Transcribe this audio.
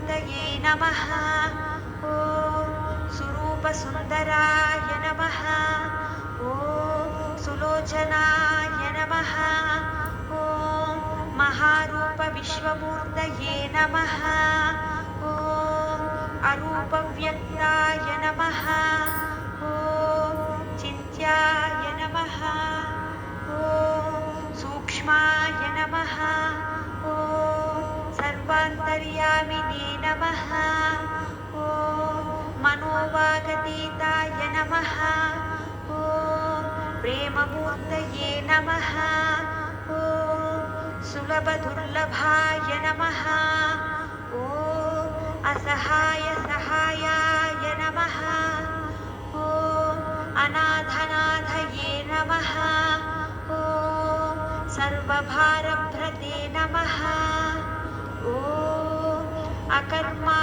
विश्वमूर्तये नमः। ॐ सुरूपसुन्दराय नमः। ॐ सुलोचनाय नमः। ॐ महारूपविश्वमूर्तये नमः। ॐ अरूपव्यक्ताय नमः। ॐ चिन्त्याय नमः। ॐ सूक्ष्माय नमः। ॐ सर्वान्तर्यामिने नमः। ॐ मनोवागतीताय नमः। ॐ प्रेममूर्तये नमः। ॐ सुलभदुर्लभाय नमः। ॐ असहायसहायाय नमः। ॐ अनाथनाथये नमः। ॐ सर्वभारभ्रते नमः। ॐ अकर्मा